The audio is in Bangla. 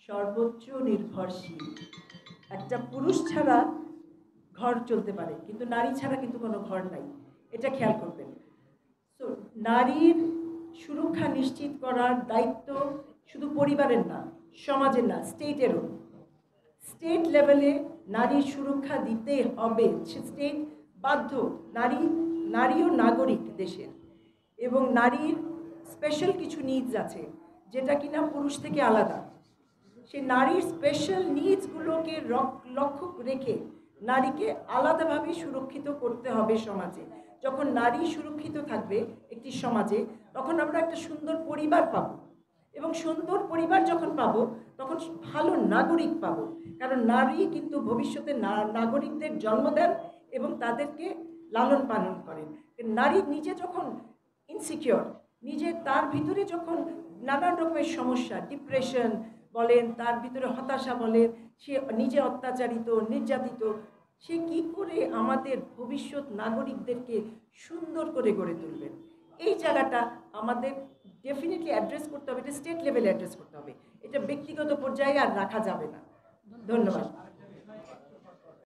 সর্বোচ্চ নির্ভরশীল। একটা পুরুষ ছাড়া ঘর চলতে পারে, কিন্তু নারী ছাড়া কিন্তু কোনো ঘর নাই, এটা খেয়াল করবেন। তো নারীর সুরক্ষা নিশ্চিত করার দায়িত্ব শুধু পরিবারের না, সমাজের না, স্টেটেরও। স্টেট লেভেলে নারীর সুরক্ষা দিতে হবে, স্টেট বাধ্য। নারীও নাগরিক দেশের, এবং নারীর স্পেশাল কিছু নিডস আছে যেটা কিনা পুরুষ থেকে আলাদা। সে নারীর স্পেশাল নিডসগুলোকে লক্ষ্য রেখে নারীকে আলাদাভাবে সুরক্ষিত করতে হবে সমাজে। যখন নারী সুরক্ষিত থাকবে একটি সমাজে, তখন আমরা একটা সুন্দর পরিবার পাব, এবং সুন্দর পরিবার যখন পাবো তখন ভালো নাগরিক পাবো। কারণ নারী কিন্তু ভবিষ্যতে নাগরিকদের জন্ম দেন এবং তাদেরকে লালন পালন করেন। নারী নিজে যখন ইনসিকিউর, নিজে তার ভিতরে যখন নানান রকমের সমস্যা, ডিপ্রেশন বলেন, তার ভিতরে হতাশা বলেন, সে নিজে অত্যাচারিত, নির্যাতিত, সে কি করে আমাদের ভবিষ্যৎ নাগরিকদেরকে সুন্দর করে গড়ে তুলবেন? এই জায়গাটা আমাদের ডেফিনেটলি অ্যাড্রেস করতে হবে। এটা স্টেট লেভেলে অ্যাড্রেস করতে হবে, এটা ব্যক্তিগত পর্যায়ে আর রাখা যাবে না। ধন্যবাদ।